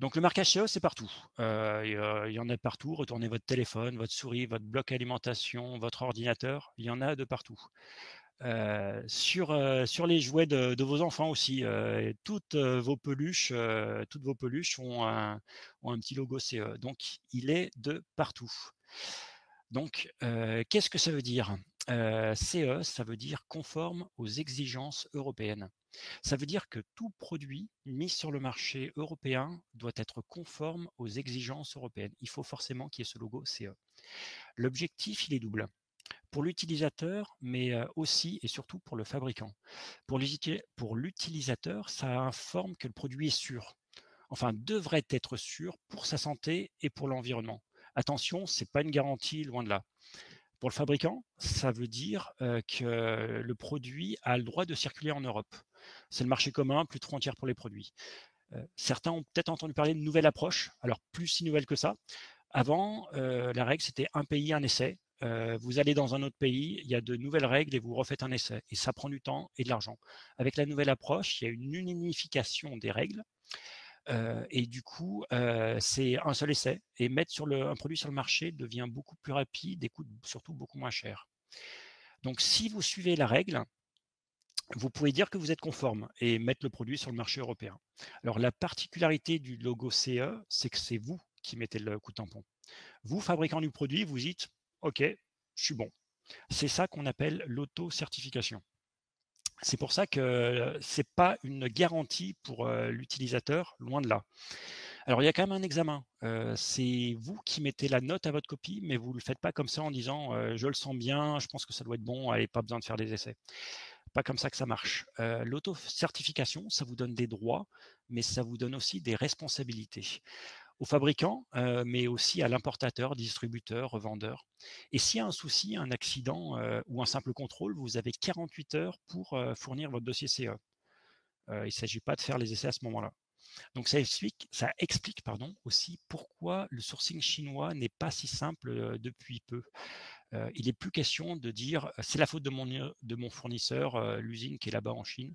Donc le marquage CE, c'est partout. Il y en a de partout. Retournez votre téléphone, votre souris, votre bloc alimentation, votre ordinateur, il y en a de partout. Sur les jouets de vos enfants aussi, toutes vos peluches ont un petit logo CE, donc il est de partout. Donc, qu'est-ce que ça veut dire? CE, ça veut dire conforme aux exigences européennes. Ça veut dire que tout produit mis sur le marché européen doit être conforme aux exigences européennes. Il faut forcément qu'il y ait ce logo CE. L'objectif, il est double. Pour l'utilisateur, mais aussi et surtout pour le fabricant. Pour l'utilisateur, ça informe que le produit est sûr, enfin devrait être sûr pour sa santé et pour l'environnement. Attention, ce n'est pas une garantie, loin de là. Pour le fabricant, ça veut dire que le produit a le droit de circuler en Europe. C'est le marché commun, plus de frontières pour les produits. Certains ont peut-être entendu parler de nouvelle approche, alors plus si nouvelle que ça. Avant, la règle, c'était un pays, un essai. Vous allez dans un autre pays, il y a de nouvelles règles et vous refaites un essai. Et ça prend du temps et de l'argent. Avec la nouvelle approche, il y a une unification des règles. Et du coup, c'est un seul essai. Et mettre un produit sur le marché devient beaucoup plus rapide et coûte surtout beaucoup moins cher. Donc, si vous suivez la règle, vous pouvez dire que vous êtes conforme et mettre le produit sur le marché européen. Alors, la particularité du logo CE, c'est que c'est vous qui mettez le coup de tampon. Vous, fabricant du produit, vous dites OK, je suis bon. C'est ça qu'on appelle l'auto-certification. C'est pour ça que ce n'est pas une garantie pour l'utilisateur, loin de là. Alors, il y a quand même un examen. C'est vous qui mettez la note à votre copie, mais vous ne le faites pas comme ça en disant je le sens bien, je pense que ça doit être bon, allez, pas besoin de faire des essais. Pas comme ça que ça marche. L'auto-certification, ça vous donne des droits, mais ça vous donne aussi des responsabilités aux fabricants, mais aussi à l'importateur, distributeur, revendeur. Et s'il y a un souci, un accident ou un simple contrôle, vous avez 48 heures pour fournir votre dossier CE. Il ne s'agit pas de faire les essais à ce moment-là. Donc ça explique aussi pourquoi le sourcing chinois n'est pas si simple depuis peu. Il n'est plus question de dire c'est la faute de mon fournisseur, l'usine qui est là-bas en Chine.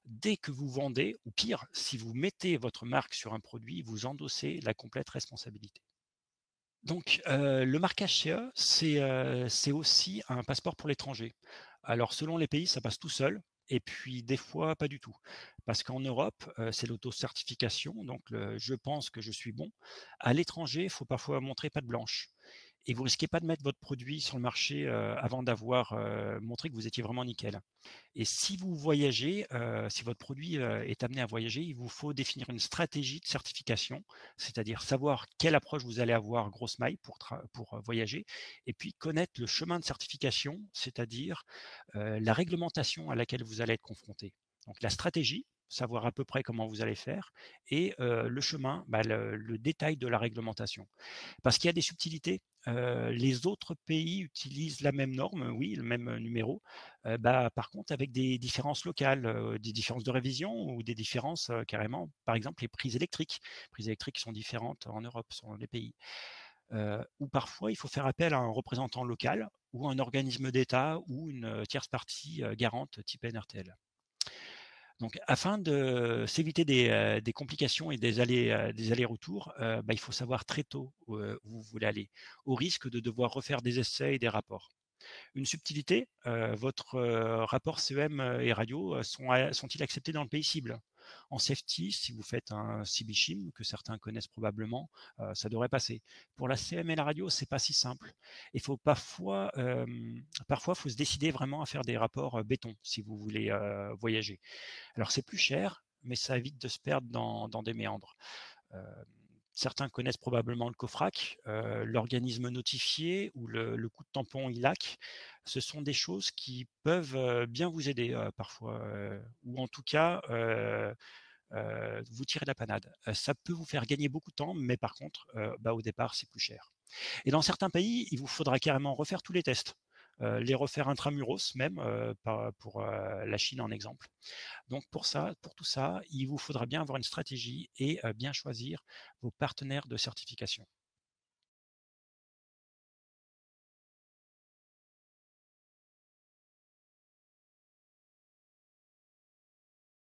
Dès que vous vendez, ou pire, si vous mettez votre marque sur un produit, vous endossez la complète responsabilité. Donc, le marquage CE, c'est aussi un passeport pour l'étranger. Alors, selon les pays, ça passe tout seul et puis des fois pas du tout. Parce qu'en Europe, c'est l'auto-certification, donc «je pense que je suis bon». À l'étranger, il faut parfois montrer patte blanche et vous risquez pas de mettre votre produit sur le marché, avant d'avoir, montré que vous étiez vraiment nickel. Et si vous voyagez, si votre produit, est amené à voyager, il vous faut définir une stratégie de certification, c'est-à-dire savoir quelle approche vous allez avoir grosse maille pour voyager et puis connaître le chemin de certification, c'est-à-dire, la réglementation à laquelle vous allez être confronté. Donc la stratégie, savoir à peu près comment vous allez faire et le chemin, le détail de la réglementation. Parce qu'il y a des subtilités. Les autres pays utilisent la même norme, oui, le même numéro. Par contre, avec des différences locales, des différences de révision ou des différences carrément, par exemple, les prises électriques. Les prises électriques sont différentes en Europe, selon les pays. Ou parfois, il faut faire appel à un représentant local ou un organisme d'État ou une tierce partie garante type NRTL. Donc, afin de s'éviter des complications et des allers-retours, il faut savoir très tôt où vous voulez aller, au risque de devoir refaire des essais et des rapports. Une subtilité, votre rapport CEM et radio sont-ils acceptés dans le pays cible? En safety, si vous faites un CBCHIM, que certains connaissent probablement, ça devrait passer. Pour la CM et la radio, c'est pas si simple. Il faut parfois, faut se décider vraiment à faire des rapports béton si vous voulez voyager. Alors c'est plus cher, mais ça évite de se perdre dans des méandres. Euh, Certains connaissent probablement le COFRAC, l'organisme notifié ou le coup de tampon ILAC. Ce sont des choses qui peuvent bien vous aider parfois, ou en tout cas vous tirer de la panade. Ça peut vous faire gagner beaucoup de temps, mais par contre, au départ, c'est plus cher. Et dans certains pays, il vous faudra carrément refaire tous les tests, les refaire intramuros même, pour la Chine en exemple. Donc pour tout ça, il vous faudra bien avoir une stratégie et bien choisir vos partenaires de certification.